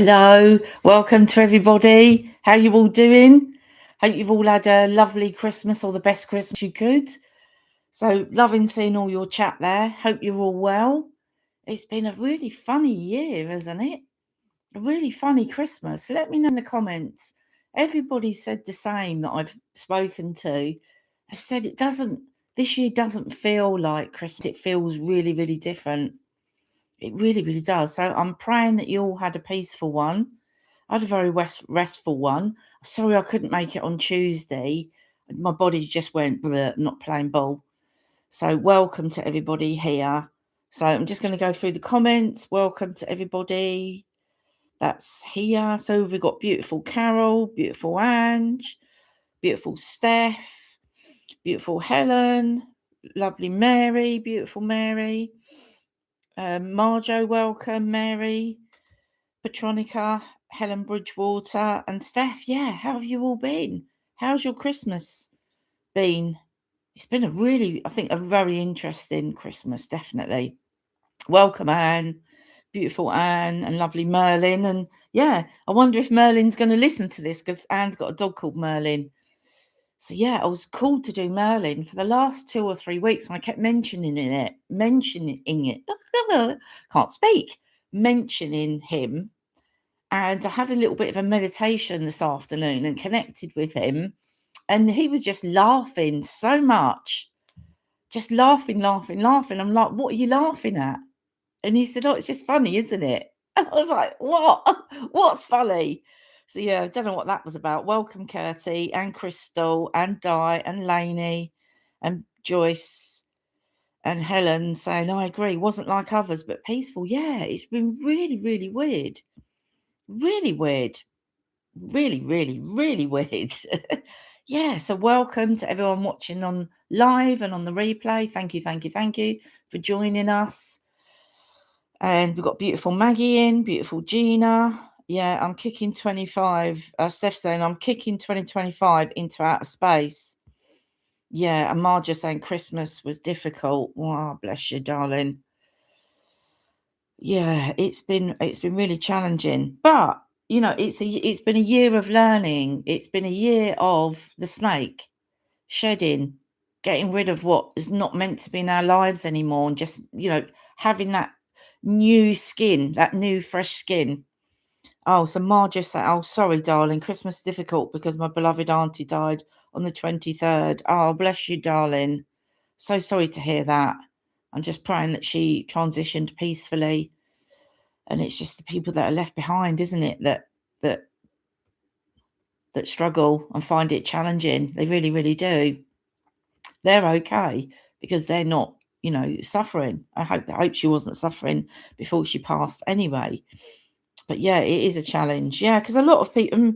Hello, welcome to everybody. How you all doing? Hope you've all had a lovely Christmas or the best Christmas you could. So loving seeing all your chat there. Hope you're all well. It's been a really funny year, hasn't it? A really funny Christmas. Let me know in the comments. Everybody said the same that I've spoken to. They said this year doesn't feel like Christmas. It feels really, really different. It really, really does. So I'm praying that you all had a peaceful one. I had a very restful one. Sorry I couldn't make it on Tuesday. My body just went bleh, not playing ball. So welcome to everybody here. So I'm just going to go through the comments. Welcome to everybody that's here. So we've got beautiful Carol, beautiful Ange, beautiful Steph, beautiful Helen, lovely Mary, beautiful Mary. Marjo, welcome, Mary, Petronica, Helen Bridgewater, and Steph. Yeah, how have you all been? How's your Christmas been? It's been I think, a very interesting Christmas, definitely. Welcome, Anne, beautiful Anne, and lovely Merlin. And yeah, I wonder if Merlin's going to listen to this because Anne's got a dog called Merlin. So yeah, I was called to do Merlin for the last 2 or 3 weeks, and I kept mentioning it. Can't speak. Mentioning him, and I had a little bit of a meditation this afternoon and connected with him, and he was just laughing so much, just laughing. I'm like, "What are you laughing at?" And he said, "Oh, it's just funny, isn't it?" And I was like, "What? What's funny?" So yeah, I don't know what that was about. Welcome, Curtie and Crystal and Di and Lainey and Joyce and Helen saying, "I agree, wasn't like others, but peaceful." Yeah, it's been really, really weird. Really weird. Really, really, really weird. Yeah, so welcome to everyone watching on live and on the replay. Thank you for joining us. And we've got beautiful Maggie in, beautiful Gina. Yeah, I'm kicking 25. Steph's saying I'm kicking 2025 into outer space. Yeah, and Marja saying Christmas was difficult. Wow, bless you, darling. Yeah, it's been really challenging. But it's been a year of learning. It's been a year of the snake shedding, getting rid of what is not meant to be in our lives anymore, and just having that new skin, that new fresh skin. Oh, so Marge said, "Oh, sorry, darling, Christmas is difficult because my beloved auntie died on the 23rd. Oh, bless you, darling. So sorry to hear that. I'm just praying that she transitioned peacefully." And it's just the people that are left behind, isn't it, that struggle and find it challenging. They really, really do. They're okay because they're not, suffering. I hope she wasn't suffering before she passed anyway. But yeah, it is a challenge. Yeah, because a lot of people,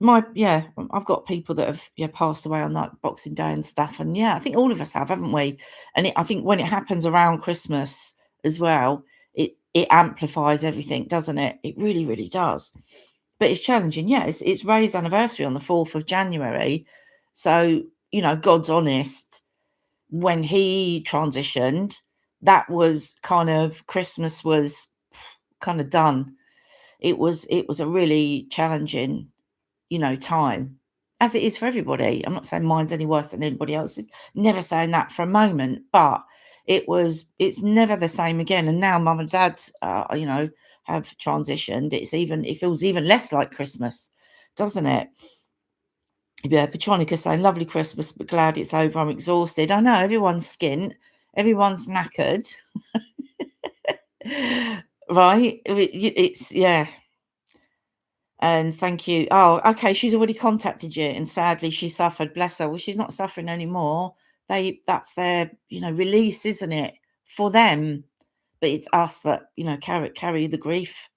I've got people that have passed away on like Boxing Day and stuff. And yeah, I think all of us have, haven't we? And I think when it happens around Christmas as well, it amplifies everything, doesn't it? It really, really does. But it's challenging. Yeah, it's Ray's anniversary on the 4th of January. So, God's honest, when he transitioned, that was kind of, Christmas was kind of done. It was a really challenging, time, as it is for everybody. I'm not saying mine's any worse than anybody else's. Never saying that for a moment, but it's never the same again. And now mum and dad, have transitioned. It feels even less like Christmas, doesn't it? Yeah, Petronica saying, "Lovely Christmas, but glad it's over. I'm exhausted." I know, everyone's skint, everyone's knackered. Right? It's yeah. And thank you. Oh, okay. She's already contacted you, and sadly, she suffered. Bless her. Well, she's not suffering anymore. That's their, release, isn't it, for them? But it's us that carry the grief.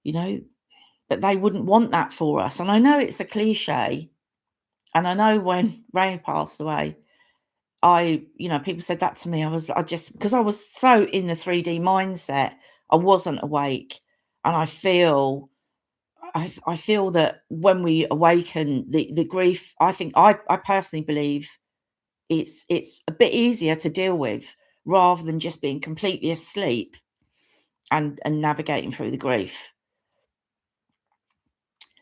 But they wouldn't want that for us. And I know it's a cliche. And I know when Ray passed away, people said that to me. Because I was so in the 3D mindset, I wasn't awake, and I feel that when we awaken, the grief, I personally believe it's a bit easier to deal with rather than just being completely asleep. and navigating through the grief.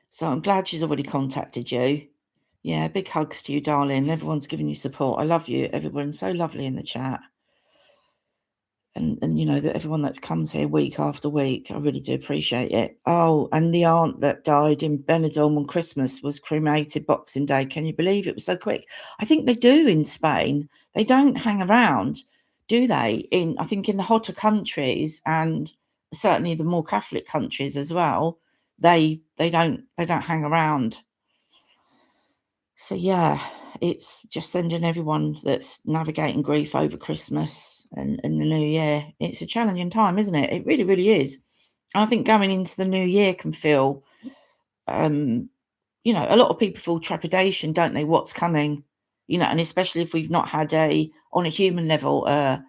So I'm glad she's already contacted you. Yeah, big hugs to you, darling. Everyone's giving you support. I love you. Everyone's so lovely in the chat. And you know, that everyone that comes here week after week, I really do appreciate it. Oh, and the aunt that died in Benidorm on Christmas was cremated Boxing Day. Can you believe it was so quick? I think they do in Spain. They don't hang around, do they? I think in the hotter countries, and certainly the more Catholic countries as well, they don't hang around. So yeah, it's just sending everyone that's navigating grief over Christmas and the new year. It's a challenging time, isn't it? It really, really is. I think going into the new year can feel, you know, a lot of people feel trepidation, don't they? What's coming, you know, and especially if we've not had on a human level, an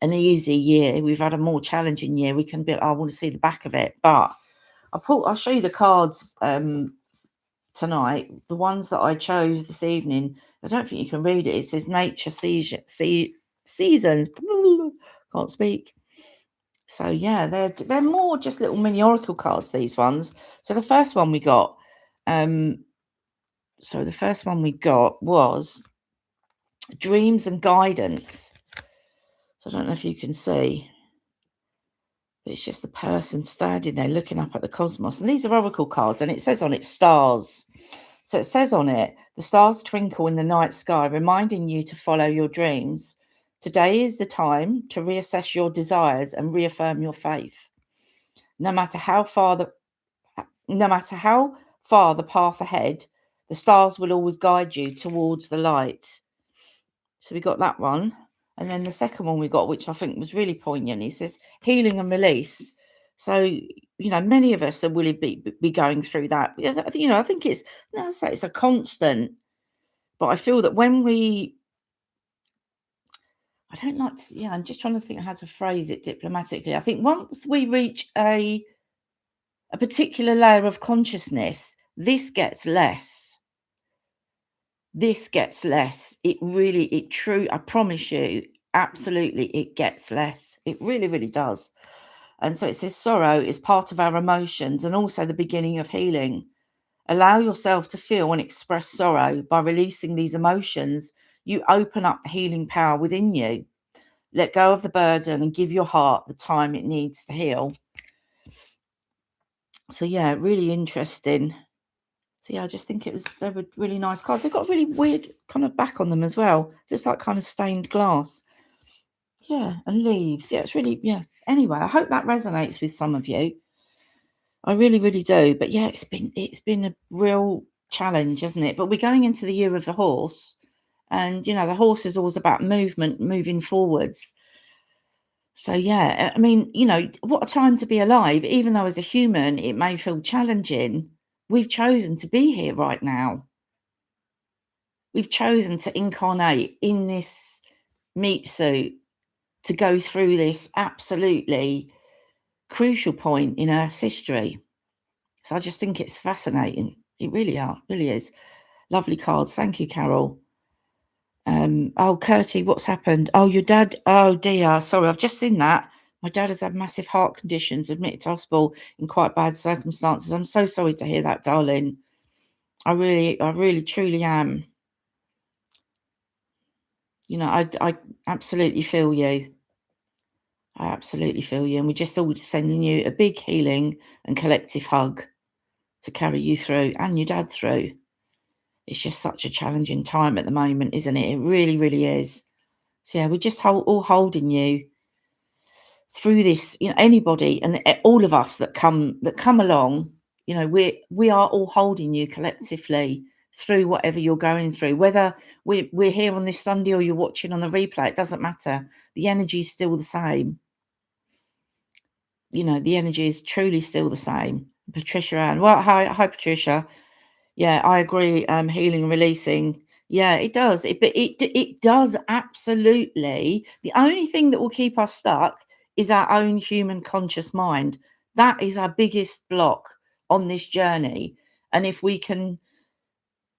easy year, we've had a more challenging year. We can be, I want to see the back of it, but I'll show you the cards tonight. The ones that I chose this evening, I don't think you can read it. It says nature seasons. Can't speak. So yeah, they're more just little mini oracle cards, these ones. So the first one we got, was dreams and guidance. So I don't know if you can see, but it's just the person standing there looking up at the cosmos. And these are oracle cards, and it says on it stars. So it says on it, the stars twinkle in the night sky, reminding you to follow your dreams. Today is the time to reassess your desires and reaffirm your faith. No matter how far the path ahead, the stars will always guide you towards the light. So we got that one. And then the second one we got, which I think was really poignant, he says healing and release. So, you know, many of us are will be going through that. You know, I think it's a constant. But I feel that when I don't like to, I'm just trying to think how to phrase it diplomatically. I think once we reach a particular layer of consciousness, this gets less. I promise you, absolutely, it gets less. It really, really does. And so it says sorrow is part of our emotions and also the beginning of healing. Allow yourself to feel and express sorrow. By releasing these emotions, you open up the healing power within you. Let go of the burden and give your heart the time it needs to heal. So yeah, really interesting. So yeah, I just think they were really nice cards. They've got a really weird kind of back on them as well. Just like kind of stained glass. Yeah, and leaves. Yeah, it's really, yeah. Anyway, I hope that resonates with some of you. I really, really do. But yeah, it's been a real challenge, isn't it? But we're going into the year of the horse. And, you know, the horse is always about movement, moving forwards. So, yeah, I mean, you know, what a time to be alive. Even though as a human, it may feel challenging, we've chosen to be here right now. We've chosen to incarnate in this meat suit to go through this absolutely crucial point in Earth's history. So I just think it's fascinating. It really is. Lovely cards. Thank you, Carol. Oh, Curtie, what's happened? Oh, your dad. Oh, dear. Sorry, I've just seen that. My dad has had massive heart conditions, admitted to hospital in quite bad circumstances. I'm so sorry to hear that, darling. I really, truly am. You know, I absolutely feel you. I absolutely feel you. And we're just all sending you a big healing and collective hug to carry you through and your dad through. It's just such a challenging time at the moment, isn't it? It really, really is. So yeah, we're just all holding you through this. You know, anybody and all of us that come along, you know, we are all holding you collectively through whatever you're going through. Whether we're here on this Sunday or you're watching on the replay, it doesn't matter. The energy is still the same. You know, the energy is truly still the same. Patricia Ann. Well, hi Patricia. Yeah, I agree. Healing and releasing. Yeah, it does. It does absolutely. The only thing that will keep us stuck is our own human conscious mind. That is our biggest block on this journey. And if we can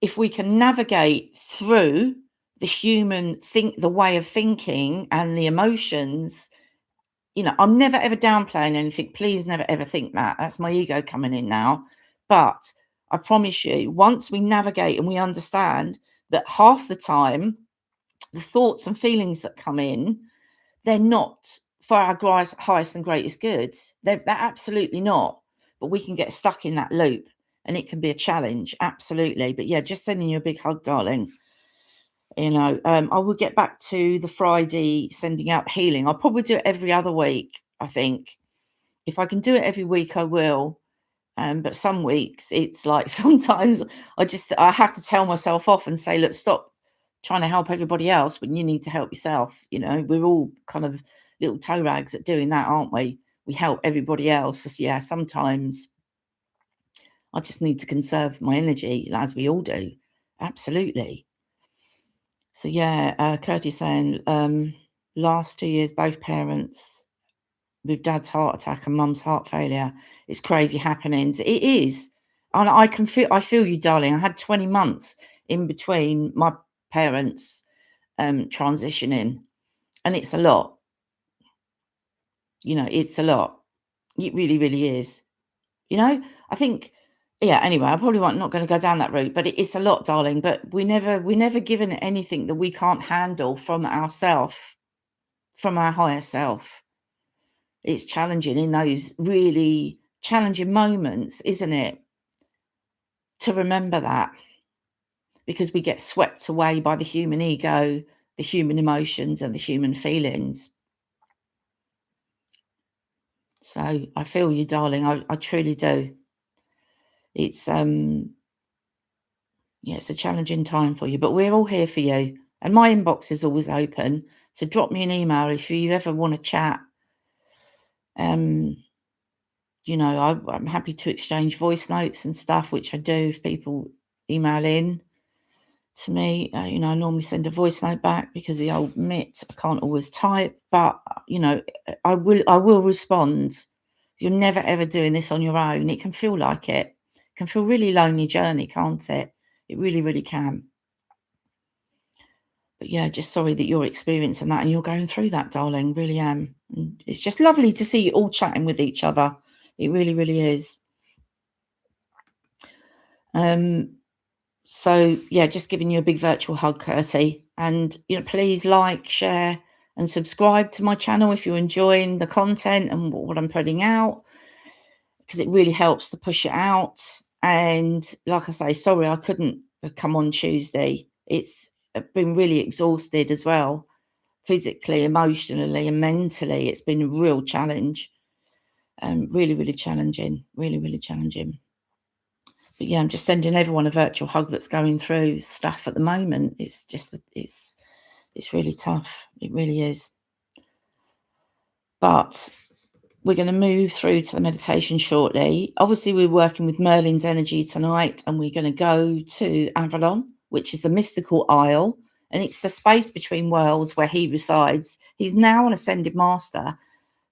navigate through the way of thinking and the emotions, I'm never ever downplaying anything. Please never ever think that. That's my ego coming in now. But I promise you, once we navigate and we understand that half the time, the thoughts and feelings that come in, they're not for our highest and greatest goods. They're absolutely not. But we can get stuck in that loop and it can be a challenge. Absolutely. But yeah, just sending you a big hug, darling. I will get back to the Friday sending out healing. I'll probably do it every other week, I think. If I can do it every week, I will. But some weeks it's like sometimes I have to tell myself off and say, look, stop trying to help everybody else when you need to help yourself. We're all kind of little toe rags at doing that, aren't we? We help everybody else. So, yeah, sometimes I just need to conserve my energy, as we all do. Absolutely. So yeah, Curtis saying last 2 years, both parents with dad's heart attack and mum's heart failure. It's crazy happenings. It is. And I feel you, darling. I had 20 months in between my parents transitioning, and it's a lot. It's a lot. It really, really is. I think, yeah, anyway, I probably not going to go down that route, but it's a lot, darling. But we're never given anything that we can't handle from ourself, from our higher self. It's challenging in those really challenging moments, isn't it? To remember that, because we get swept away by the human ego, the human emotions and the human feelings. So I feel you, darling. I truly do. It's it's a challenging time for you, but we're all here for you. And my inbox is always open. So drop me an email if you ever want to chat. I'm happy to exchange voice notes and stuff, which I do if people email in to me. I normally send a voice note back because the old mitt, I can't always type, but I will respond. You're never ever doing this on your own. It can feel like it. It can feel really lonely journey, can't it? It really, really can. But yeah, just sorry that you're experiencing that and you're going through that, darling. Really am. And it's just lovely to see you all chatting with each other. It really, really is. So yeah, just giving you a big virtual hug, Curtie. And please like, share, and subscribe to my channel if you're enjoying the content and what I'm putting out, because it really helps to push it out. And like I say, sorry I couldn't come on Tuesday. It's been really exhausted as well, physically, emotionally, and mentally. It's been a real challenge. Really, really challenging. Really, really challenging. But yeah, I'm just sending everyone a virtual hug that's going through stuff at the moment. It's just, it's really tough. It really is. But we're going to move through to the meditation shortly. Obviously, we're working with Merlin's energy tonight, and we're going to go to Avalon, which is the mystical isle, and it's the space between worlds where he resides. He's now an Ascended Master.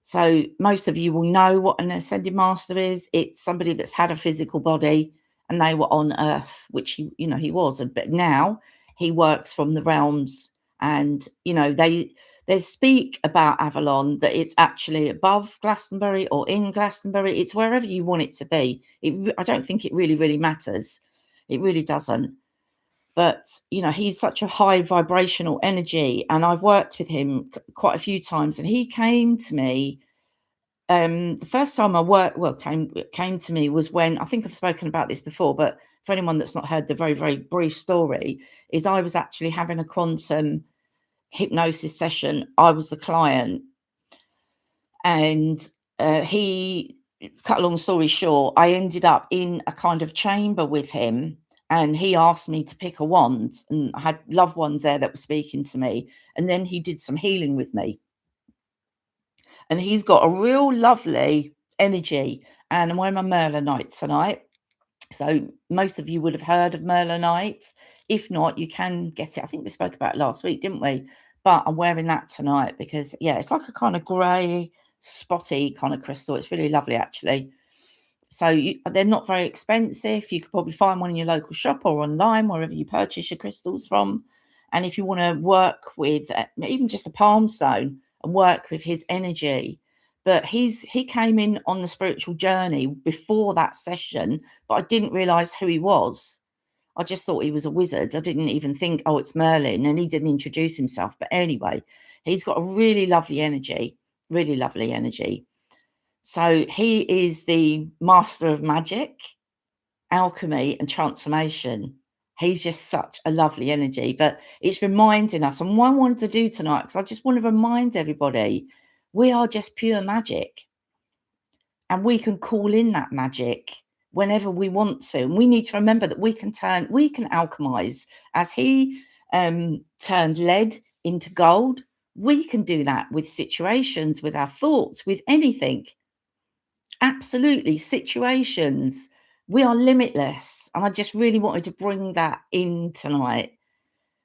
So most of you will know what an Ascended Master is. It's somebody that's had a physical body and they were on Earth, which he was. But now he works from the realms, and they speak about Avalon, that it's actually above Glastonbury or in Glastonbury. It's wherever you want it to be. I don't think it really, really matters. It really doesn't. But, he's such a high vibrational energy, and I've worked with him quite a few times, and he came to me. The first time came to me was when, I think I've spoken about this before, but for anyone that's not heard the very, very brief story, is I was actually having a quantum hypnosis session. I was the client, and he, cut a long story short, I ended up in a kind of chamber with him, and he asked me to pick a wand, and I had loved ones there that were speaking to me, and then he did some healing with me. And he's got a real lovely energy. And I'm wearing my Merlinite tonight. So most of you would have heard of Merlinites. If not, you can get it. I think we spoke about it last week, didn't we? But I'm wearing that tonight because, yeah, it's like a kind of grey, spotty kind of crystal. It's really lovely, actually. So they're not very expensive. You could probably find one in your local shop or online, wherever you purchase your crystals from. And if you want to work with even just a palm stone and work with his energy, but he came in on the spiritual journey before that session, but I didn't realize who he was. I just thought he was a wizard. I didn't even think, oh, it's Merlin, and he didn't introduce himself. But anyway, he's got a really lovely energy, really lovely energy. So he is the master of magic, alchemy, and transformation. He's just such a lovely energy, but it's reminding us, and what I wanted to do tonight, because I just want to remind everybody, we are just pure magic, and we can call in that magic whenever we want to. And we need to remember that we can alchemize, as he turned lead into gold. We can do that with situations, with our thoughts, with anything. Absolutely, situations. We are limitless. And I just really wanted to bring that in tonight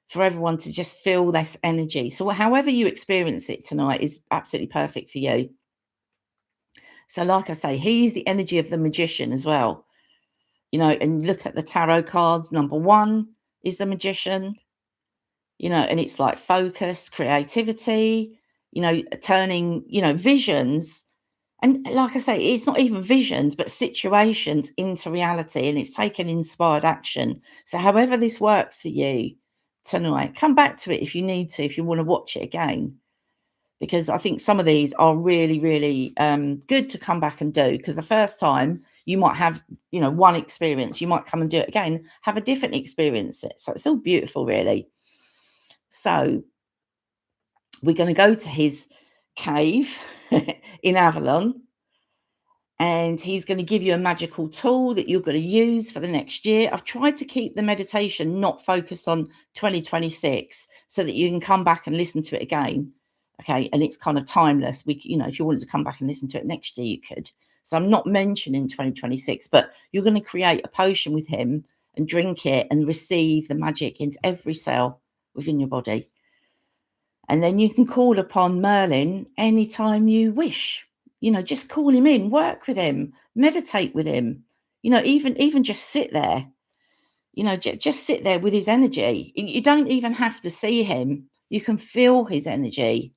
for everyone to just feel this energy. So however you experience it tonight is absolutely perfect for you. So like I say, he's the energy of the magician as well. You know, and look at the tarot cards. Number 1 is the magician, you know, and it's like focus, creativity, you know, turning, you know, visions. And like I say, it's not even visions, but situations into reality, and it's taking inspired action. So however this works for you tonight, come back to it if you need to, if you want to watch it again, because I think some of these are really, really good to come back and do, because the first time you might have, you know, one experience, you might come and do it again, have a different experience. So it's all beautiful, really. So we're going to go to his cave in Avalon, and he's going to give you a magical tool that you're going to use for the next year. I've tried to keep the meditation not focused on 2026 so that you can come back and listen to it again. Okay. And it's kind of timeless. You know, if you wanted to come back and listen to it next year, you could. So I'm not mentioning 2026, but you're going to create a potion with him and drink it and receive the magic into every cell within your body. And then you can call upon Merlin anytime you wish. You know, just call him in, work with him, meditate with him. You know, even just sit there. You know, just sit there with his energy. You don't even have to see him. You can feel his energy.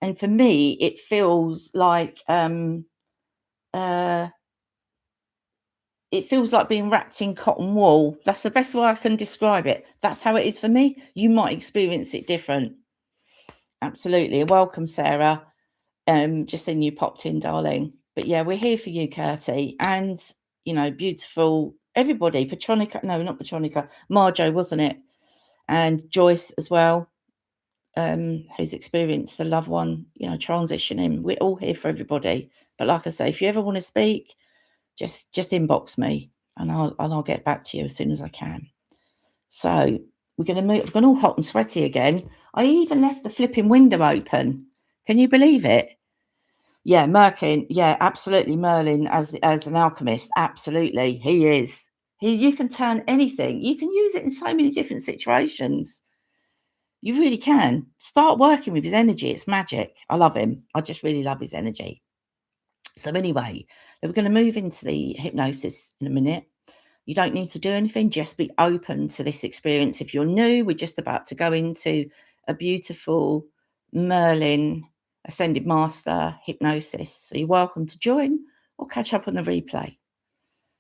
And for me, it feels like it feels like being wrapped in cotton wool. That's the best way I can describe it. That's how it is for me. You might experience it different. Absolutely. Welcome, Sarah. Just seeing you popped in, darling. But yeah, we're here for you, Curtie, and you know, beautiful everybody. Petronica, no, not Petronica, Marjo, wasn't it? And Joyce as well, who's experienced the loved one, you know, transitioning. We're all here for everybody. But like I say, if you ever want to speak, just inbox me, and I'll get back to you as soon as I can. So we're going to move. I've gone all hot and sweaty again. I even left the flipping window open. Can you believe it? Yeah, Merkin. Yeah, absolutely. Merlin as an alchemist. Absolutely. He is. You can turn anything. You can use it in so many different situations. You really can. Start working with his energy. It's magic. I love him. I just really love his energy. So anyway, we're going to move into the hypnosis in a minute. You don't need to do anything. Just be open to this experience. If you're new, we're just about to go into a beautiful Merlin Ascended Master hypnosis. So you're welcome to join or catch up on the replay.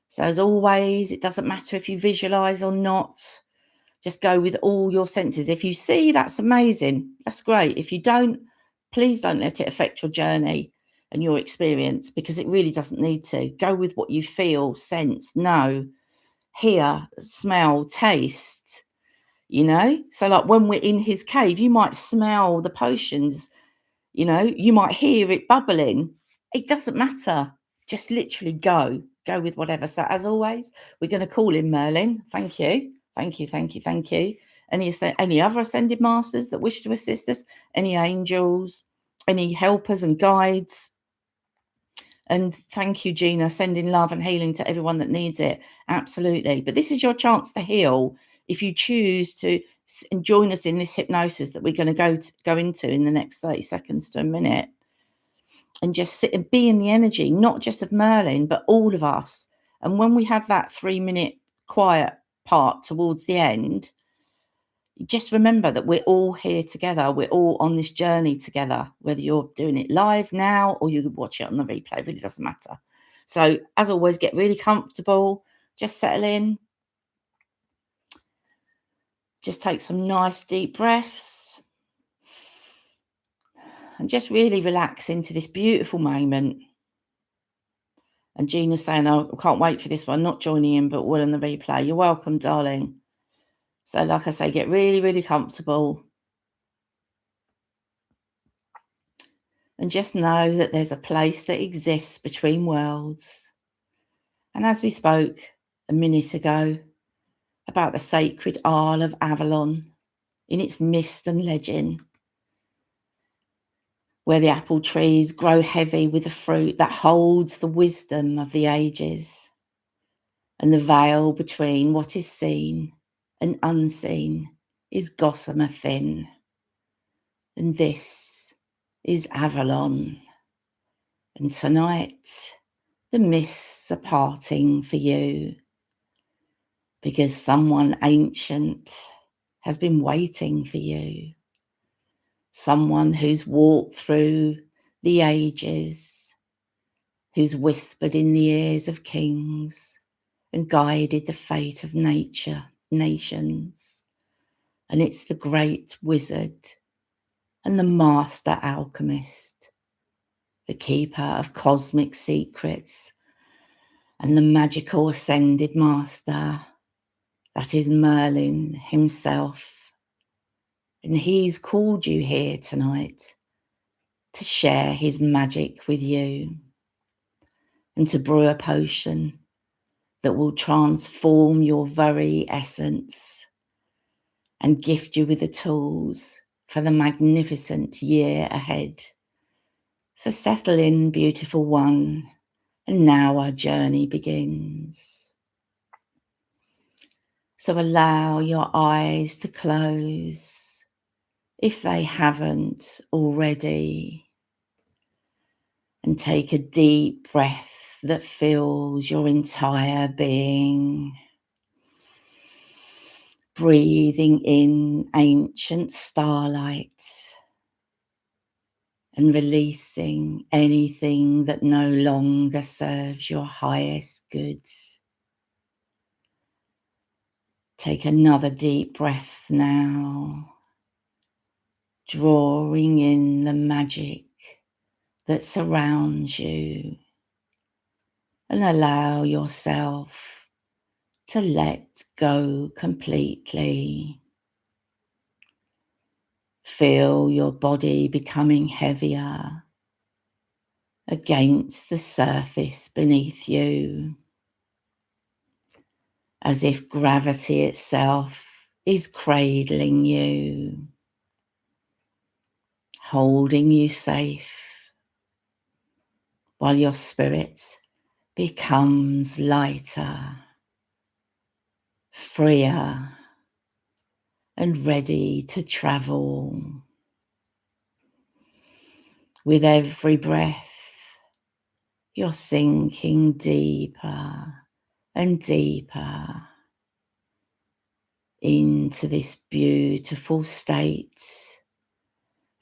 So as always, it doesn't matter if you visualize or not. Just go with all your senses. If you see, that's amazing. That's great. If you don't, please don't let it affect your journey and your experience, because it really doesn't need to. Go with what you feel, sense, know, hear, smell, taste, you know. So like when we're in his cave, you might smell the potions, you know, you might hear it bubbling. It doesn't matter. Just literally go with whatever. So as always, we're going to call in Merlin. Thank you. Any other ascended masters that wish to assist us, any angels, any helpers and guides. And thank you, Gina, sending love and healing to everyone that needs it. Absolutely. But this is your chance to heal if you choose to join us in this hypnosis that we're going to go into in the next 30 seconds to a minute. And just sit and be in the energy, not just of Merlin, but all of us. And when we have that 3-minute quiet part towards the end, just remember that we're all here together. We're all on this journey together, whether you're doing it live now or you watch it on the replay, it really doesn't matter. So as always, get really comfortable, just settle in, just take some nice deep breaths and just really relax into this beautiful moment. And Gina's saying, oh, I can't wait for this one, not joining in, but will on the replay. You're welcome, darling. So like I say, get really, really comfortable. And just know that there's a place that exists between worlds. And as we spoke a minute ago about the sacred Isle of Avalon in its mist and legend, where the apple trees grow heavy with the fruit that holds the wisdom of the ages, and the veil between what is seen and unseen is gossamer thin. And this is Avalon. And tonight, the mists are parting for you, because someone ancient has been waiting for you. Someone who's walked through the ages, who's whispered in the ears of kings and guided the fate of nations. And it's the great wizard and the master alchemist, the keeper of cosmic secrets, and the magical ascended master. That is Merlin himself. And he's called you here tonight to share his magic with you and to brew a potion that will transform your very essence and gift you with the tools for the magnificent year ahead. So settle in, beautiful one, and now our journey begins. So allow your eyes to close if they haven't already, and take a deep breath that fills your entire being. Breathing in ancient starlight and releasing anything that no longer serves your highest good. Take another deep breath now, drawing in the magic that surrounds you, and allow yourself to let go completely. Feel your body becoming heavier against the surface beneath you, as if gravity itself is cradling you, holding you safe, while your spirit becomes lighter, freer, and ready to travel. With every breath, you're sinking deeper and deeper into this beautiful state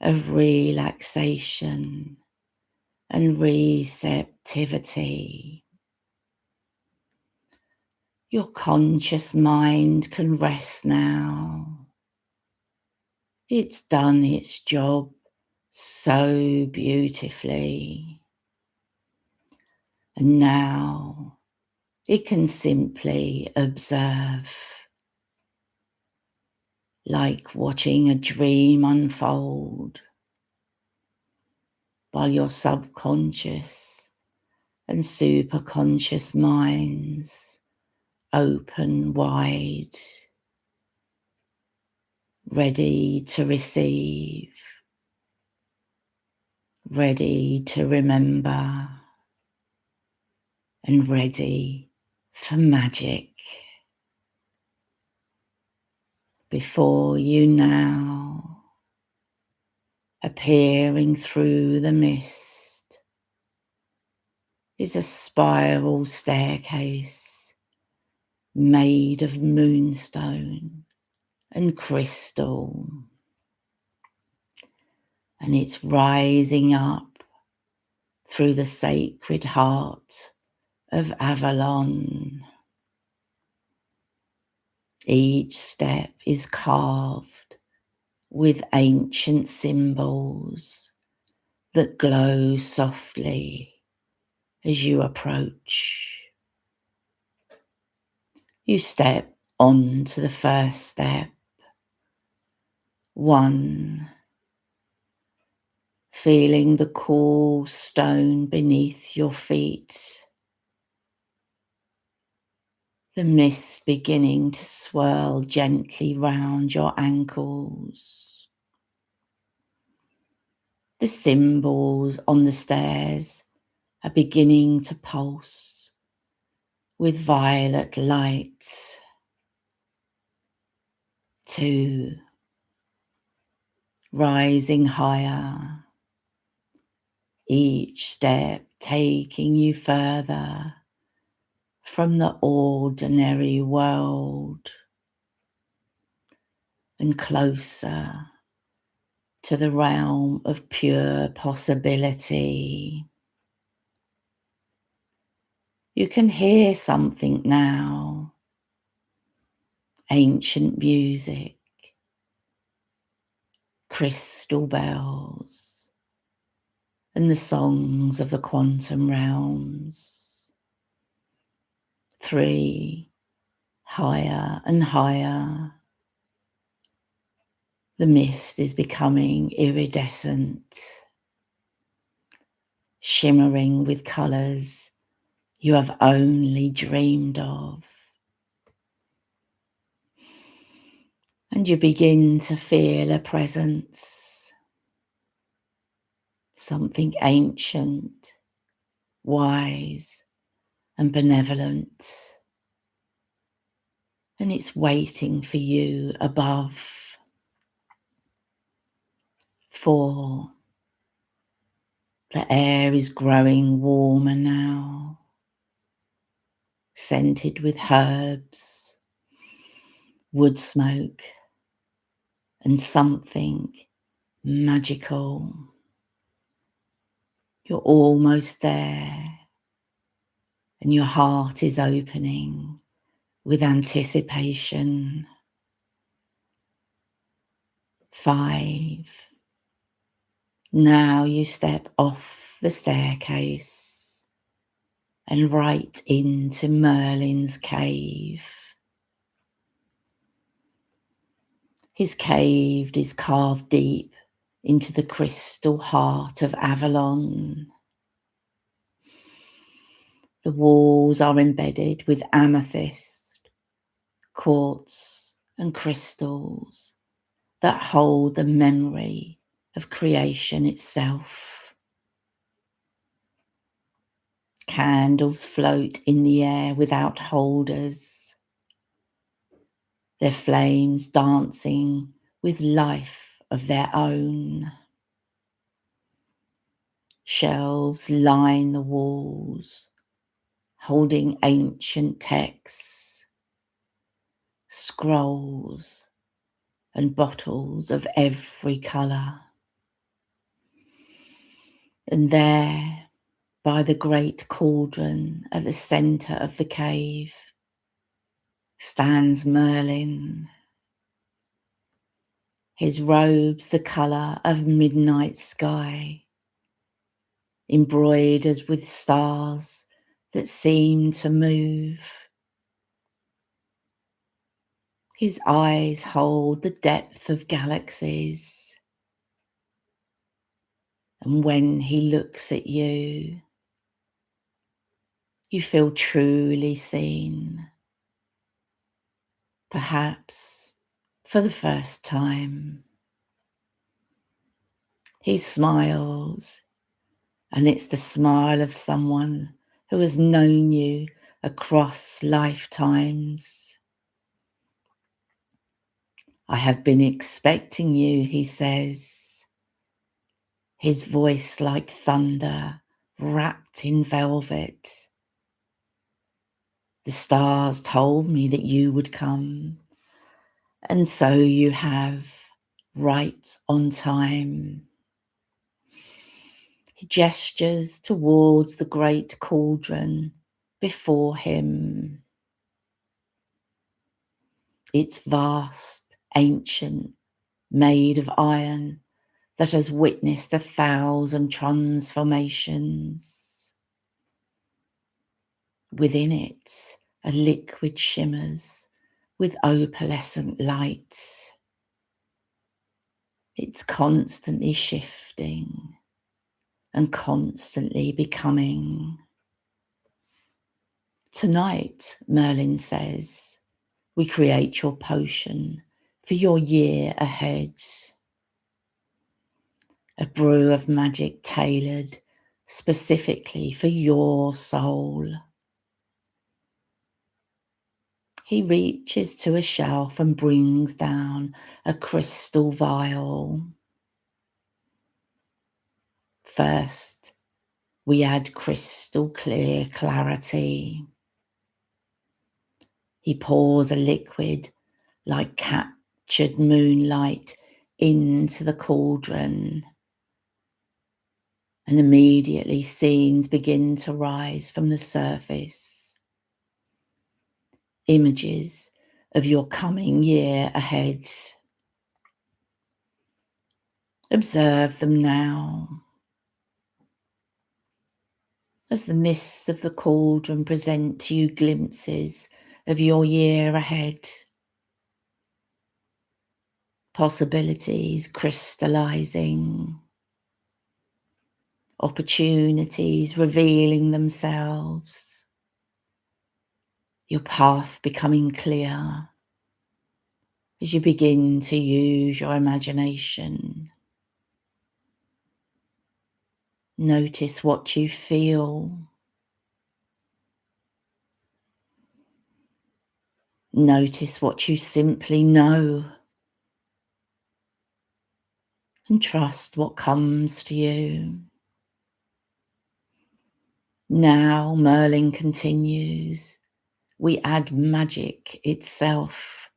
of relaxation and receptivity. Your conscious mind can rest now. It's done its job so beautifully. And now it can simply observe, like watching a dream unfold, while your subconscious and superconscious minds open wide, ready to receive, ready to remember, and ready for magic. Before you now, appearing through the mist, is a spiral staircase made of moonstone and crystal. And it's rising up through the sacred heart of Avalon. Each step is carved with ancient symbols that glow softly as you approach. You step onto the first step. 1. Feeling the cool stone beneath your feet. The mist beginning to swirl gently round your ankles. The symbols on the stairs are beginning to pulse with violet light. 2. Rising higher, each step taking you further from the ordinary world and closer to the realm of pure possibility. You can hear something now, ancient music, crystal bells, and the songs of the quantum realms. 3. Higher and higher. The mist is becoming iridescent, shimmering with colours you have only dreamed of. And you begin to feel a presence, something ancient, wise, and benevolent. And it's waiting for you above. 4. The air is growing warmer now, scented with herbs, wood smoke, and something magical. You're almost there, and your heart is opening with anticipation. 5. Now you step off the staircase and right into Merlin's cave. His cave is carved deep into the crystal heart of Avalon. The walls are embedded with amethyst, quartz, and crystals that hold the memory of creation itself. Candles float in the air without holders, their flames dancing with life of their own. Shelves line the walls, holding ancient texts, scrolls, and bottles of every colour. And there, by the great cauldron at the centre of the cave, stands Merlin, his robes the colour of midnight sky, embroidered with stars that seem to move. His eyes hold the depth of galaxies, and when he looks at you, you feel truly seen, perhaps for the first time. He smiles, and it's the smile of someone who has known you across lifetimes. I have been expecting you, he says, his voice like thunder wrapped in velvet. The stars told me that you would come. And so you have right on time. He gestures towards the great cauldron before him. It's vast, ancient, made of iron that has witnessed 1,000 transformations. Within it, a liquid shimmers with opalescent lights. It's constantly shifting and constantly becoming. Tonight, Merlin says, we create your potion for your year ahead. A brew of magic tailored specifically for your soul. He reaches to a shelf and brings down a crystal vial. First, we add crystal clear clarity. He pours a liquid like captured moonlight into the cauldron, and immediately scenes begin to rise from the surface. Images of your coming year ahead. Observe them now. As the mists of the cauldron present to you glimpses of your year ahead. Possibilities crystallizing. Opportunities revealing themselves. Your path becoming clear as you begin to use your imagination. Notice what you feel. Notice what you simply know. And trust what comes to you. Now, Merlin continues, we add magic itself.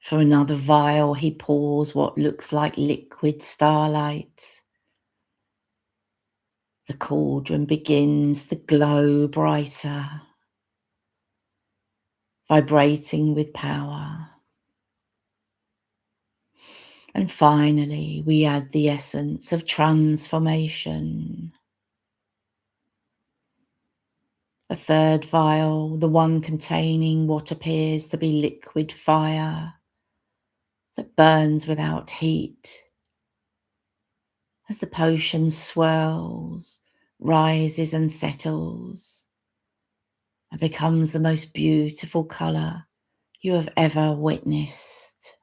For another vial, he pours what looks like liquid starlight. The cauldron begins to glow brighter, vibrating with power. And finally, we add the essence of transformation. A third vial, the one containing what appears to be liquid fire that burns without heat. As the potion swirls, rises and settles, and becomes the most beautiful colour you have ever witnessed.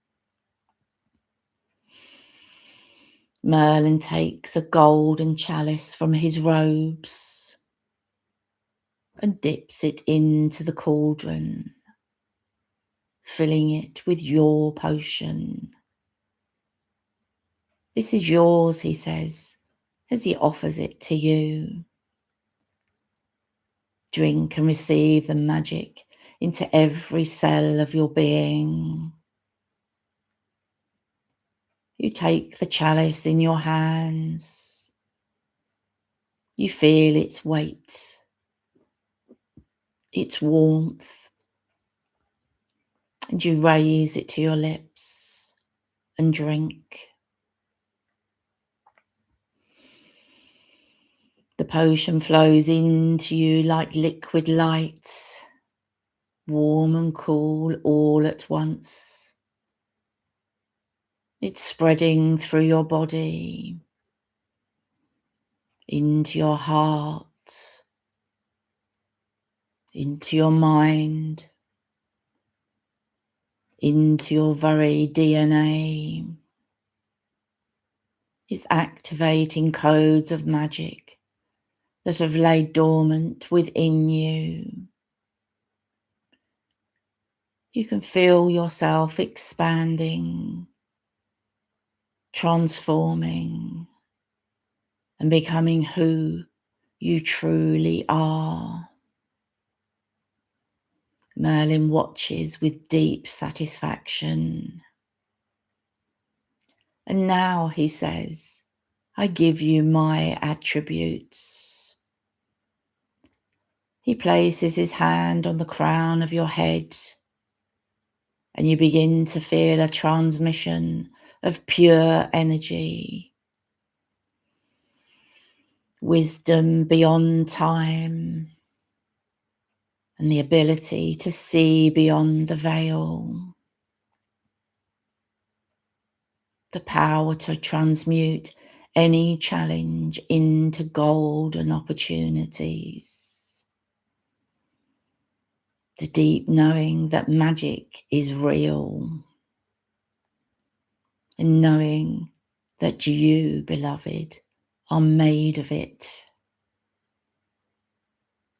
Merlin takes a golden chalice from his robes and dips it into the cauldron, filling it with your potion. This is yours, he says, as he offers it to you. Drink and receive the magic into every cell of your being. You take the chalice in your hands. You feel its weight, its warmth, and you raise it to your lips and drink. The potion flows into you like liquid light, warm and cool all at once. It's spreading through your body, into your heart, into your mind, into your very DNA. It's activating codes of magic that have laid dormant within you. You can feel yourself expanding, transforming, and becoming who you truly are. Merlin watches with deep satisfaction. And now, he says, I give you my attributes. He places his hand on the crown of your head, and you begin to feel a transmission of pure energy, wisdom beyond time, and the ability to see beyond the veil, the power to transmute any challenge into golden opportunities, the deep knowing that magic is real, and knowing that you, beloved, are made of it.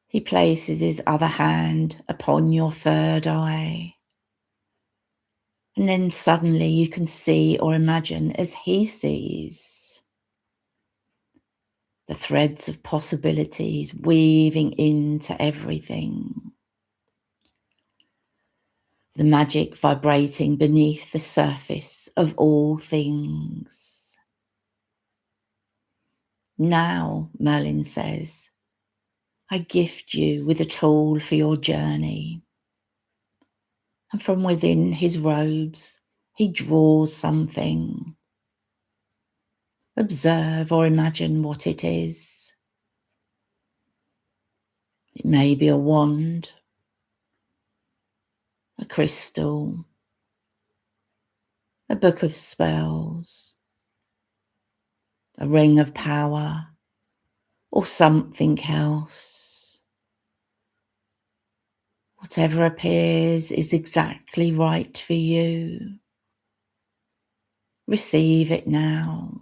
He places his other hand upon your third eye, and then suddenly you can see or imagine as he sees the threads of possibilities weaving into everything, the magic vibrating beneath the surface of all things. Now, Merlin says, I gift you with a tool for your journey. And from within his robes, he draws something. Observe or imagine what it is. It may be a wand, a crystal, a book of spells, a ring of power, or something else. Whatever appears is exactly right for you. Receive it now.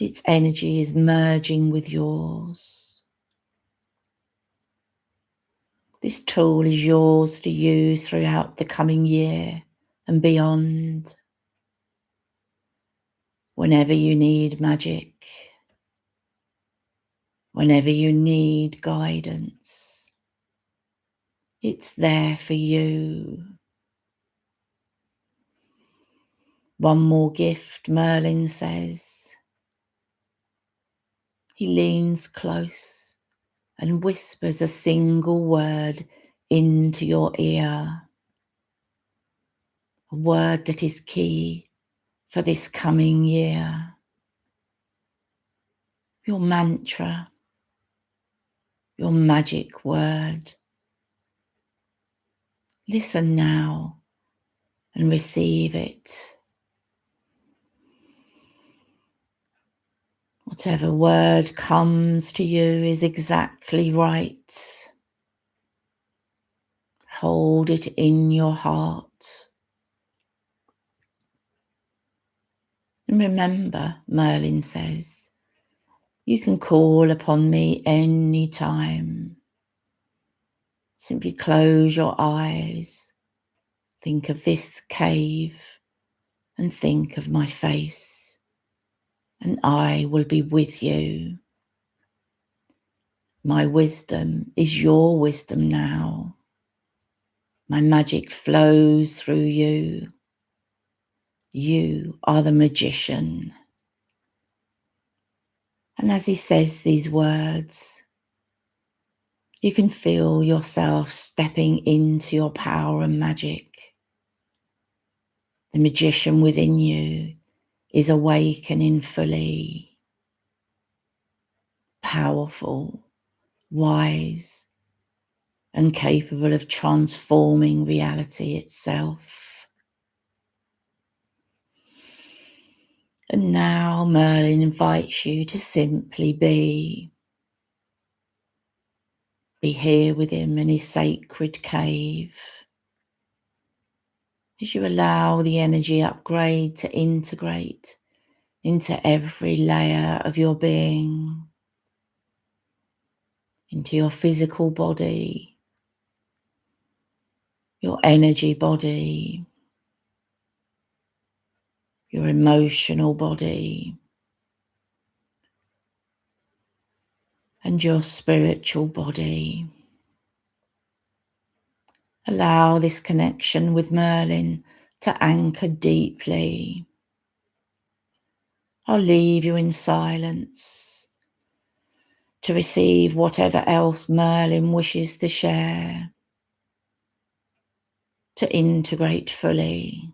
Its energy is merging with yours. This tool is yours to use throughout the coming year and beyond. Whenever you need magic, whenever you need guidance, it's there for you. One more gift, Merlin says. He leans close and whispers a single word into your ear, a word that is key for this coming year. Your mantra, your magic word. Listen now and receive it. Whatever word comes to you is exactly right. Hold it in your heart. And remember, Merlin says, you can call upon me any time. Simply close your eyes, think of this cave, and think of my face, and I will be with you. My wisdom is your wisdom now. My magic flows through you. You are the magician. And as he says these words, you can feel yourself stepping into your power and magic. The magician within you is awakening fully, powerful, wise, and capable of transforming reality itself. And now Merlin invites you to simply be. Be here with him in his sacred cave. As you allow the energy upgrade to integrate into every layer of your being, into your physical body, your energy body, your emotional body, and your spiritual body. Allow this connection with Merlin to anchor deeply. I'll leave you in silence to receive whatever else Merlin wishes to share, to integrate fully,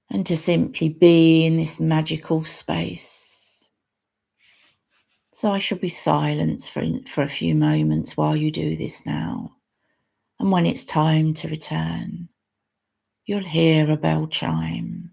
and to simply be in this magical space. So I shall be silent for a few moments while you do this now. And when it's time to return, you'll hear a bell chime.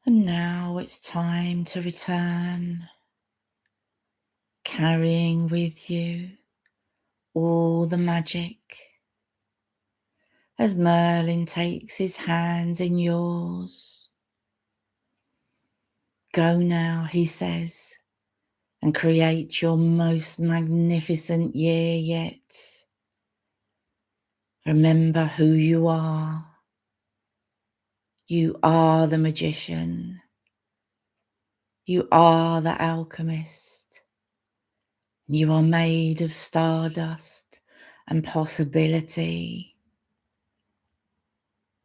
And now it's time to return, carrying with you all the magic. As Merlin takes his hands in yours. Go now, he says, and create your most magnificent year yet. Remember who you are. You are the magician. You are the alchemist. You are made of stardust and possibility.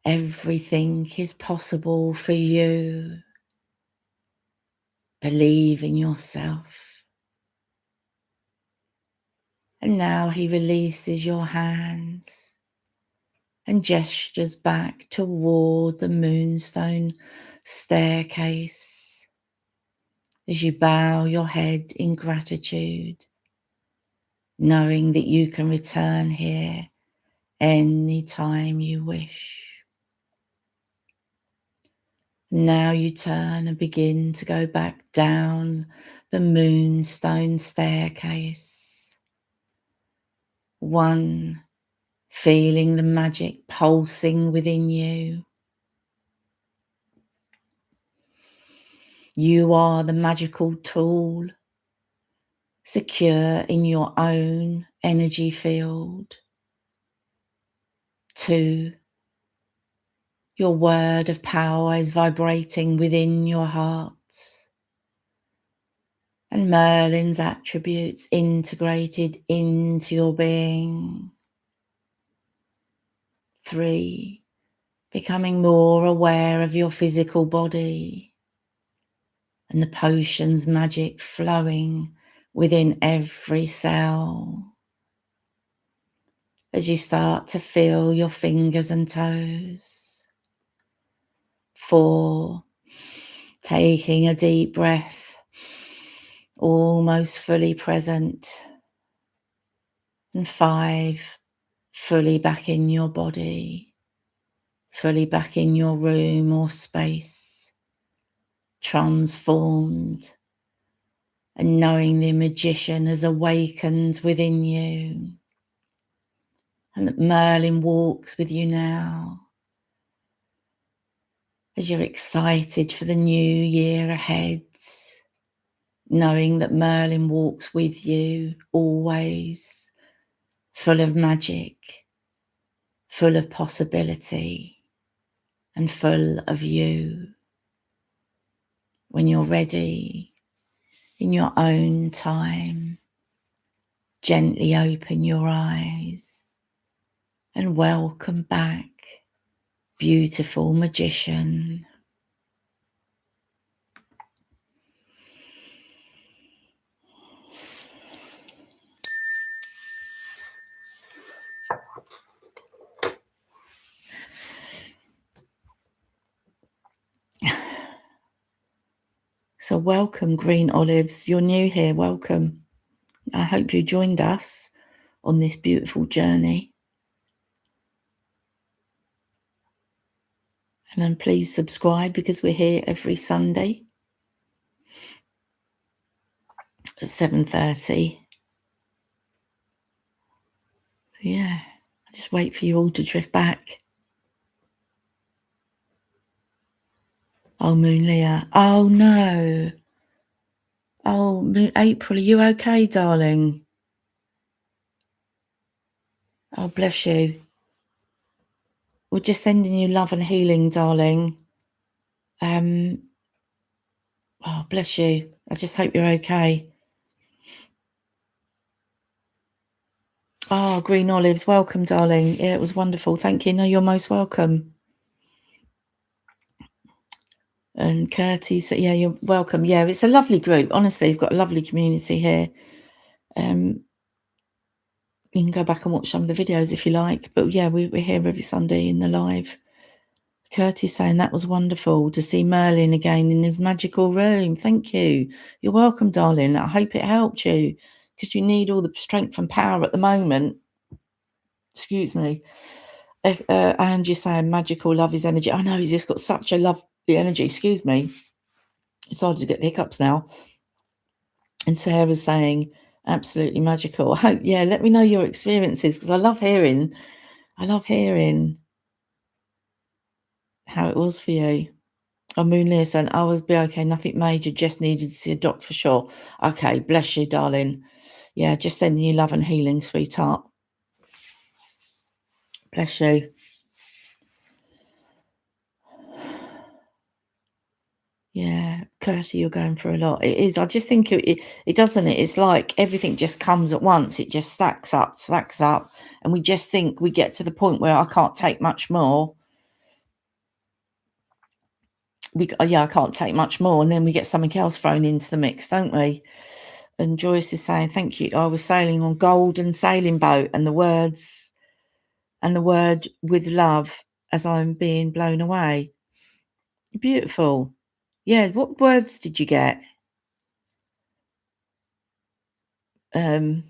Everything is possible for you. Believe in yourself. And now he releases your hands and gestures back toward the moonstone staircase as you bow your head in gratitude, knowing that you can return here any time you wish. Now you turn and begin to go back down the moonstone staircase. 1, feeling the magic pulsing within you. You are the magical tool, secure in your own energy field. 2, your word of power is vibrating within your heart, and Merlin's attributes integrated into your being. 3, becoming more aware of your physical body and the potion's magic flowing within every cell. As you start to feel your fingers and toes. 4, taking a deep breath, almost fully present. And 5, fully back in your body, fully back in your room or space, transformed, and knowing the magician has awakened within you, and that Merlin walks with you now as you're excited for the new year ahead, knowing that Merlin walks with you always, full of magic, full of possibility, and full of you. When you're ready, in your own time, gently open your eyes and welcome back, beautiful magician. So welcome, Green Olives. You're new here. Welcome. I hope you joined us on this beautiful journey. And then please subscribe, because we're here every Sunday at 7:30. So yeah, I just wait for you all to drift back. Oh, Moon Leah. Oh no. Oh, April, are you okay, darling? Oh, bless you. We're just sending you love and healing, darling. Oh, bless you. I just hope you're okay. Oh, Green Olives, welcome, darling. Yeah, it was wonderful. Thank you. No, you're most welcome. And Curtis, yeah, you're welcome. Yeah, it's a lovely group. Honestly, you've got a lovely community here. You can go back and watch some of the videos if you like. But yeah, we're here every Sunday in the live. Curtis saying that was wonderful to see Merlin again in his magical room. Thank you. You're welcome, darling. I hope it helped you, because you need all the strength and power at the moment. Excuse me. And you're saying magical love is energy. I know he's just got such a lovely energy. Excuse me. Decided to get the hiccups now. And Sarah's saying absolutely magical. I hope, yeah, let me know your experiences, because I love hearing how it was for you. Oh, Moonlier saying, I was be okay, nothing major, just needed to see a doctor for sure. Okay, bless you, darling. Yeah, just sending you love and healing, sweetheart. Bless you. Yeah, Kirsty, you're going through a lot. It is. I just think it doesn't it? It's like everything just comes at once. It just stacks up. And we just think we get to the point where I can't take much more. I can't take much more. And then we get something else thrown into the mix, don't we? And Joyce is saying, thank you. I was sailing on golden sailing boat, and the word with love as I'm being blown away. Beautiful. Yeah, what words did you get? Mary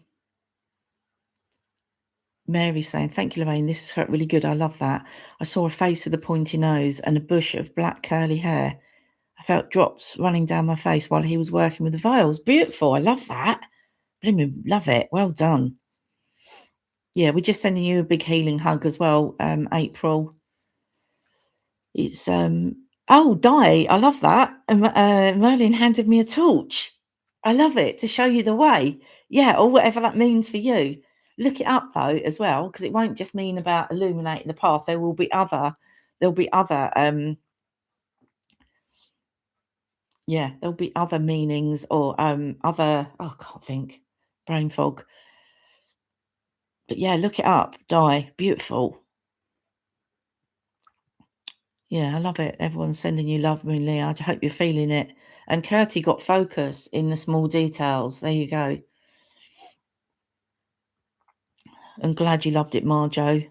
saying, thank you, Lorraine. This felt really good. I love that. I saw a face with a pointy nose and a bush of black curly hair. I felt drops running down my face while he was working with the vials. Beautiful. I love that. Blimey, love it. Well done. Yeah, we're just sending you a big healing hug as well, April. It's oh, Di, I love that. Merlin handed me a torch. I love it, to show you the way. Yeah, or whatever that means for you. Look it up though as well, because it won't just mean about illuminating the path. There'll be other yeah, there'll be other meanings or other, oh, I can't think. Brain fog. But yeah, look it up. Di, beautiful. Yeah, I love it. Everyone's sending you love, Moon Lee. I hope you're feeling it. And Curtie got focus in the small details. There you go. I'm glad you loved it, Marjo.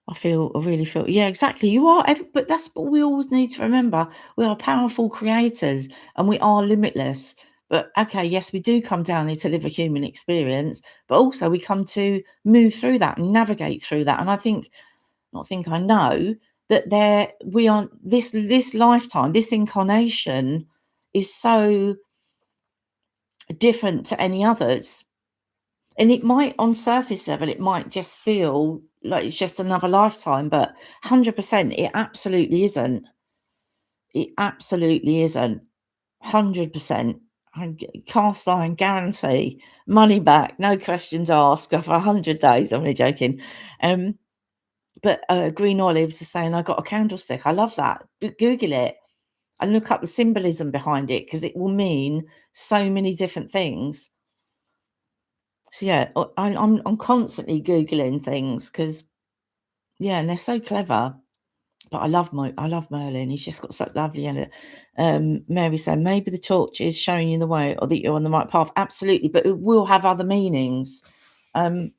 I really feel, yeah, exactly. You are, but that's what we always need to remember. We are powerful creators and we are limitless. But okay, yes, we do come down here to live a human experience, but also we come to move through that and navigate through that. And I know that we are, this lifetime, this incarnation is so different to any others. And it might, on surface level, it might just feel like it's just another lifetime, but 100%, it absolutely isn't. It absolutely isn't. 100%. Cast iron guarantee, money back, no questions asked for 100 days. I'm only joking. But Green Olives is saying, I got a candlestick. I love that. Google it and look up the symbolism behind it, because it will mean so many different things. So yeah, I'm constantly Googling things because, yeah, and they're so clever. But I love Merlin. He's just got such lovely. And Mary said maybe the torch is showing you the way, or that you're on the right path. Absolutely, but it will have other meanings. Let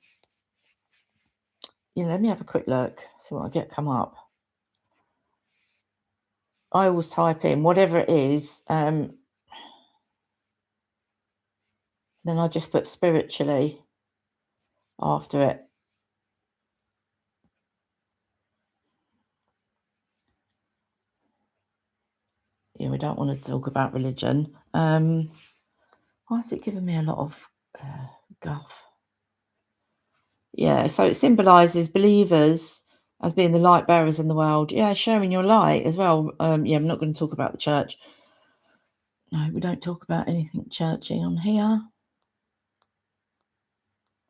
me have a quick look. See what I get come up. I always type in whatever it is. Then I just put spiritually after it. Yeah, we don't want to talk about religion. Why is it giving me a lot of guff? Yeah, so it symbolizes believers as being the light bearers in the world. Yeah, sharing your light as well. Yeah, I'm not going to talk about the church. No, we don't talk about anything churchy on here.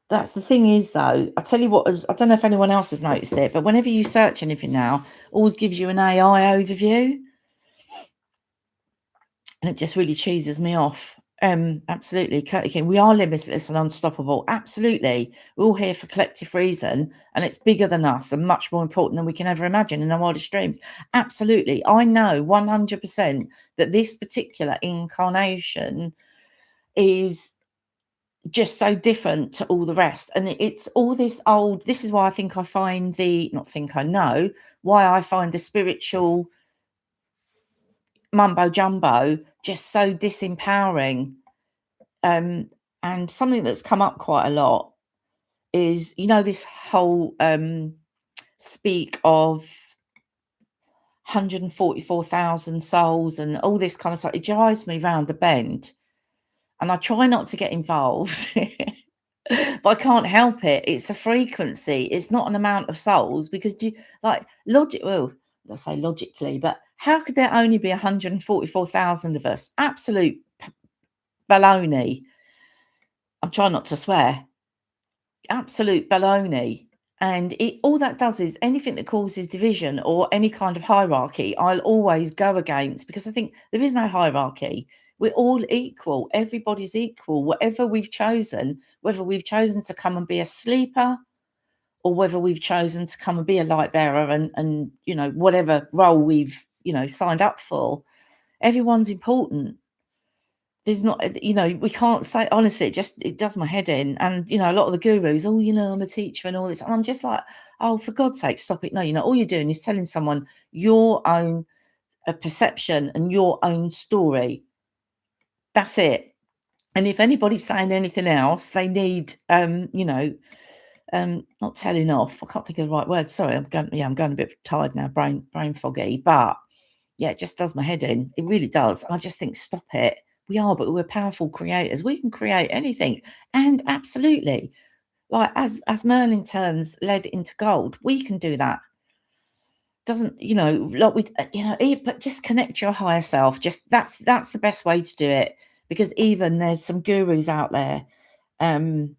That's the thing is, though, I tell you what, I don't know if anyone else has noticed it, but whenever you search anything now, always gives you an AI overview. And it just really cheeses me off. Absolutely, Curtis King. We are limitless and unstoppable. Absolutely, we're all here for collective reason, and it's bigger than us and much more important than we can ever imagine in our wildest dreams. Absolutely, I know 100% that this particular incarnation is just so different to all the rest, and it's all this old. This is why I think I find why I find the spiritual mumbo jumbo just so disempowering. And something that's come up quite a lot is, this whole speak of 144,000 souls and all this kind of stuff. It drives me round the bend, and I try not to get involved. But I can't help it. It's a frequency. It's not an amount of souls, because let's say logically, but how could there only be 144,000 of us? Absolute baloney. I'm trying not to swear. Absolute baloney. And all that does is anything that causes division or any kind of hierarchy, I'll always go against, because I think there is no hierarchy. We're all equal. Everybody's equal. Whatever we've chosen, whether we've chosen to come and be a sleeper, or whether we've chosen to come and be a light bearer, and whatever role we've signed up for, everyone's important. There's not, we can't say, honestly, it does my head in. And a lot of the gurus, I'm a teacher and all this, and I'm just like, oh, for God's sake, stop it. No, all you're doing is telling someone your own perception and your own story. That's it. And if anybody's saying anything else, they need not telling off. I can't think of the right word. Sorry, I'm going a bit tired now, brain foggy. But yeah, it just does my head in. It really does. I just think, stop it. But we're powerful creators. We can create anything. And absolutely, Like as Merlin turns lead into gold, we can do that. Doesn't, like we, but just connect your higher self. Just that's the best way to do it, because even there's some gurus out there. I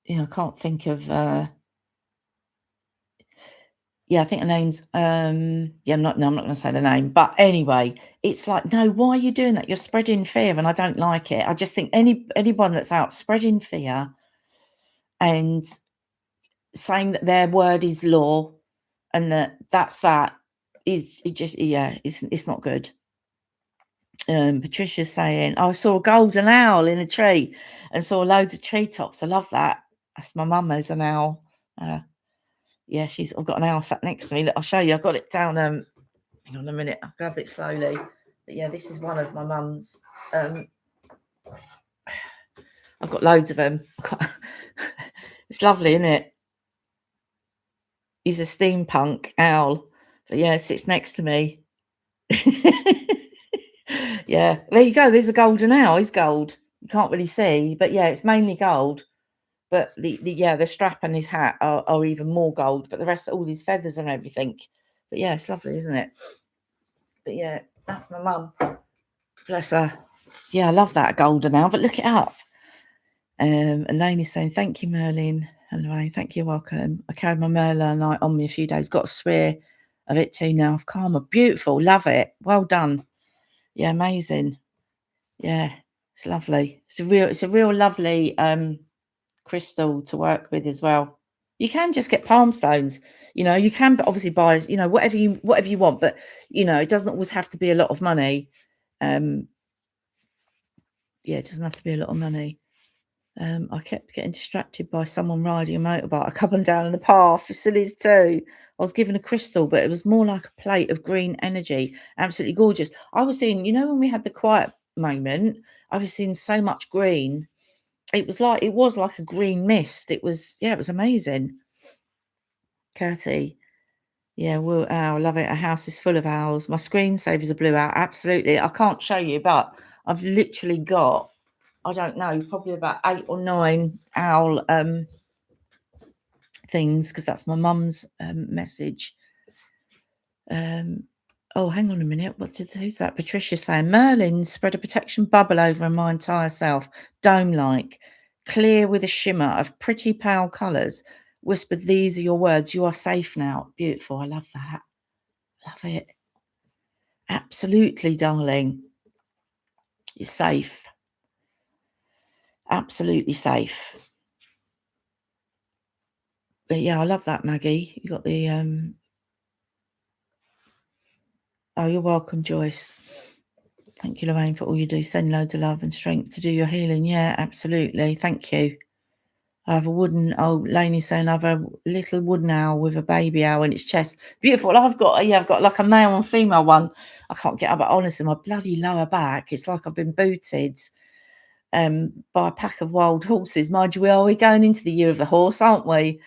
can't think of. Yeah, I think the name's yeah, I'm not gonna say the name, but anyway, it's like, no, why are you doing that? You're spreading fear, and I don't like it. I just think anyone that's out spreading fear and saying that their word is law and that is, it just, yeah, it's not good. Patricia's saying, I saw a golden owl in a tree and saw loads of treetops. I love that. That's my mum as an owl. Yeah, I've got an owl sat next to me that I'll show you. I've got it down. Hang on a minute, I'll grab it slowly. But yeah, this is one of my mum's. I've got loads of them. It's lovely, isn't it? He's a steampunk owl. But yeah, sits next to me. Yeah, there you go. There's a golden owl. He's gold. You can't really see, but yeah, it's mainly gold. But the strap and his hat are even more gold. But the rest, all these feathers and everything. But yeah, it's lovely, isn't it? But yeah, that's my mum. Bless her. Yeah, I love that golden owl. But look it up. And Lainey's saying, thank you, Merlin. And Lorraine, thank you, welcome. I carried my Merlin light on me a few days. Got a swear of it too now. Karma, beautiful. Love it. Well done. Yeah, amazing. Yeah, it's lovely. It's a real lovely crystal to work with as well. You can just get palm stones. You can obviously buy, whatever you want, but it doesn't always have to be a lot of money. Yeah, it doesn't have to be a lot of money. I kept getting distracted by someone riding a motorbike up and down in the path. Facilities too. I was given a crystal, but it was more like a plate of green energy. Absolutely gorgeous. I was seeing, when we had the quiet moment, I was seeing so much green. It was like a green mist. It was amazing. Curty. Yeah, well, owl, love it. A house is full of owls. My screensaver's a blue owl. Absolutely. I can't show you, but I've literally got, I don't know, probably about 8 or 9 owl things, because that's my mum's message. Oh, hang on a minute. Who's that? Patricia saying, Merlin spread a protection bubble over my entire self, dome-like, clear with a shimmer of pretty pale colours. Whispered, these are your words. You are safe now. Beautiful. I love that. Love it. Absolutely, darling. You're safe. Absolutely safe. But yeah, I love that, Maggie. You got the oh, you're welcome, Joyce. Thank you, Lorraine, for all you do. Send loads of love and strength to do your healing. Yeah, absolutely. Thank you. I have a Lainey's saying I have a little wooden owl with a baby owl in its chest. Beautiful. I've got like a male and female one. I can't get up, but honestly, my bloody lower back, it's like I've been booted by a pack of wild horses. Mind you, we're going into the year of the horse, aren't we?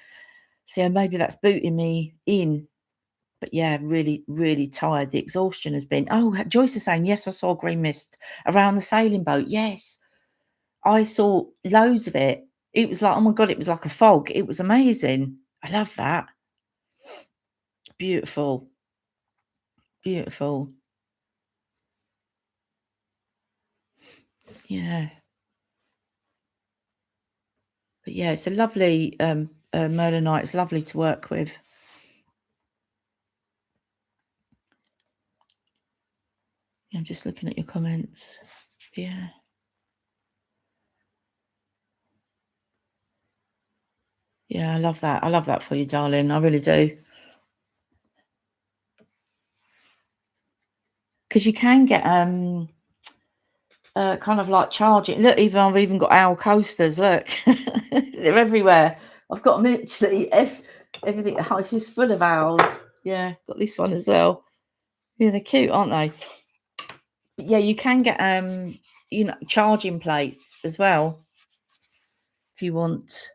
So yeah, maybe that's booting me in. But yeah, really, really tired. The exhaustion has been. Oh, Joyce is saying, yes, I saw green mist around the sailing boat. Yes, I saw loads of it. It was like, oh my God, it was like a fog. It was amazing. I love that. Beautiful. Beautiful. Yeah. But yeah, it's a lovely Merlinite. It's lovely to work with. I'm just looking at your comments. Yeah. Yeah, I love that. I love that for you, darling. I really do. Because you can get kind of like charging. Look, I've even got owl coasters. Look, they're everywhere. I've got literally everything. It's just full of owls. Yeah, got this one as well. Yeah, they're cute, aren't they? But yeah, you can get charging plates as well if you want.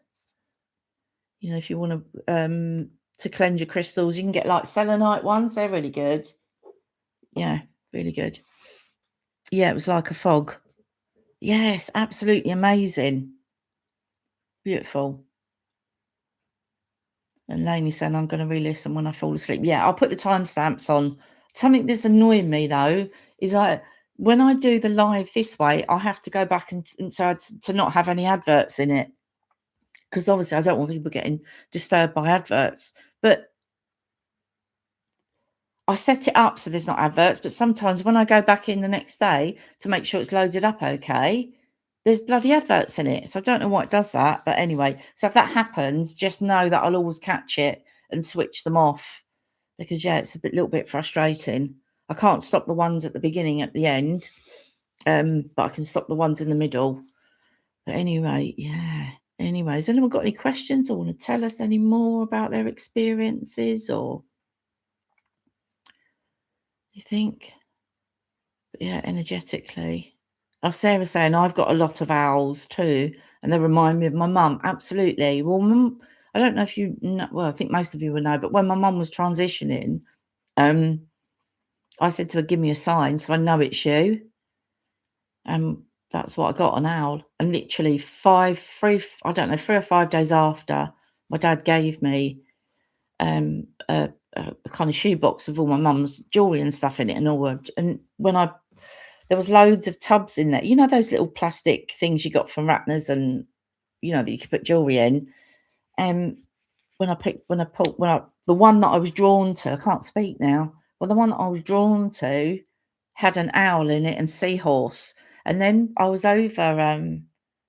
If you want to cleanse your crystals, you can get like selenite ones. They're really good. Yeah, really good. Yeah, it was like a fog. Yes, absolutely amazing. Beautiful. And Lainey saying, I'm going to re-listen when I fall asleep. Yeah, I'll put the timestamps on. Something that's annoying me, though, is when I do the live this way, I have to go back and so to not have any adverts in it. Because obviously I don't want people getting disturbed by adverts. But I set it up so there's not adverts. But sometimes when I go back in the next day to make sure it's loaded up okay, there's bloody adverts in it. So I don't know why it does that. But anyway, so if that happens, just know that I'll always catch it and switch them off. Because, yeah, it's a little bit frustrating. I can't stop the ones at the beginning, at the end, but I can stop the ones in the middle. But anyway, yeah. Anyway, has anyone got any questions or want to tell us any more about their experiences or you think? But yeah, energetically. Oh, Sarah's saying I've got a lot of owls too, and they remind me of my mum. Absolutely. Well, I don't know if you know, well, I think most of you will know, but when my mum was transitioning, I said to her, give me a sign so I know it's you. And that's what I got, an owl. And literally 3 or 5 days after, my dad gave me a kind of shoebox of all my mum's jewelry and stuff in it and all. And there was loads of tubs in there. You know those little plastic things you got from Ratner's and, that you could put jewelry in. The one that I was drawn to, I can't speak now. Well, the one that I was drawn to had an owl in it and seahorse. And then I was over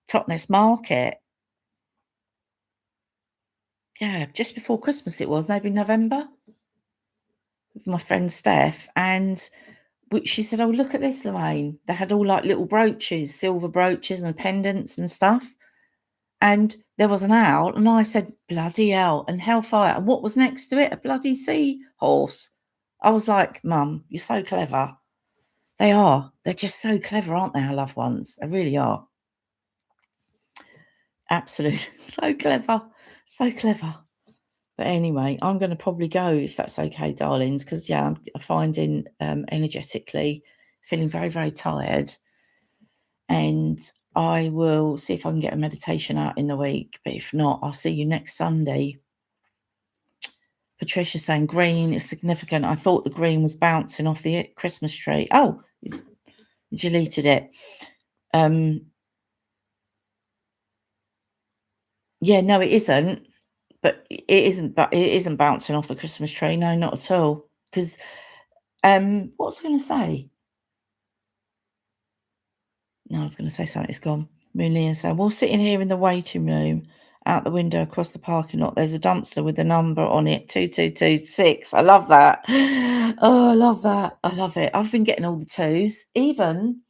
Totnes Market. Yeah, just before Christmas it was, maybe November, with my friend Steph. And she said, oh, look at this, Lorraine. They had all like little brooches, silver brooches and pendants and stuff. And there was an owl, and I said, bloody hell, and hellfire. And what was next to it? A bloody seahorse. I was like, Mum, you're so clever. They are. They're just so clever, aren't they, our loved ones? They really are. Absolutely. So clever. So clever. But anyway, I'm going to probably go, if that's okay, darlings, because, yeah, I'm finding energetically feeling very, very tired. And I will see if I can get a meditation out in the week. But if not, I'll see you next Sunday. Patricia's saying green is significant. I thought the green was bouncing off the Christmas tree. Oh, you deleted it. Yeah, no, it isn't. But it isn't. But it isn't bouncing off the Christmas tree. No, not at all. Because what was I going to say? No, I was going to say something. It's gone. Merlin saying, well, sitting here in the waiting room, out the window across the parking lot, there's a dumpster with the number on it, 2226. I love that. Oh, I love that. I love it. I've been getting all the twos. Even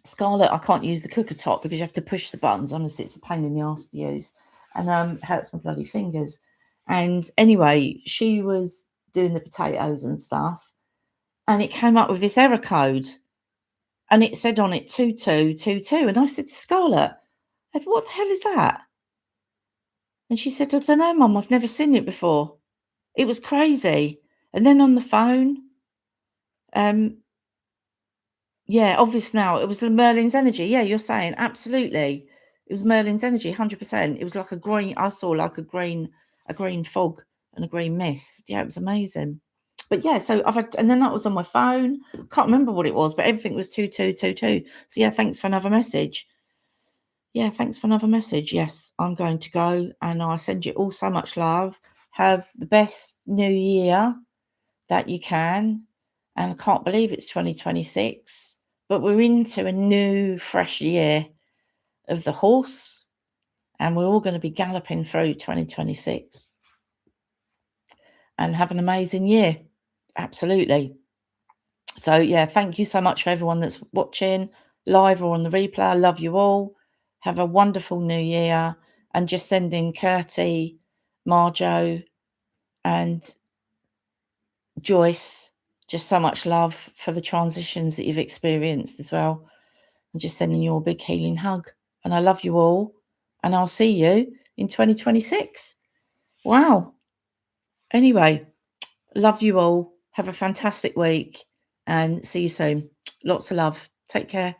Scarlett, I can't use the cooker top because you have to push the buttons. Honestly, it's a pain in the arse to use, and hurts my bloody fingers. And anyway, she was doing the potatoes and stuff, and it came up with this error code, and it said on it 2222. And I said to Scarlett, what the hell is that? And she said, I don't know, Mum, I've never seen it before. It was crazy. And then on the phone, yeah, obvious now. It was the Merlin's energy. Yeah, you're saying absolutely. It was Merlin's energy, 100%. It was like a green. I saw like a green fog and a green mist. Yeah, it was amazing. But yeah, so I've had, and then that was on my phone. Can't remember what it was, but everything was 2222. So yeah, thanks for another message. Yeah, thanks for another message. Yes, I'm going to go, and I send you all so much love. Have the best new year that you can. And I can't believe it's 2026, but we're into a new, fresh year of the horse, and we're all going to be galloping through 2026 and have an amazing year. Absolutely. So, yeah, thank you so much for everyone that's watching live or on the replay. I love you all. Have a wonderful new year. And just sending Kirsty, Marjo, and Joyce just so much love for the transitions that you've experienced as well. I'm just sending you a big healing hug. And I love you all. And I'll see you in 2026. Wow. Anyway, love you all. Have a fantastic week and see you soon. Lots of love. Take care.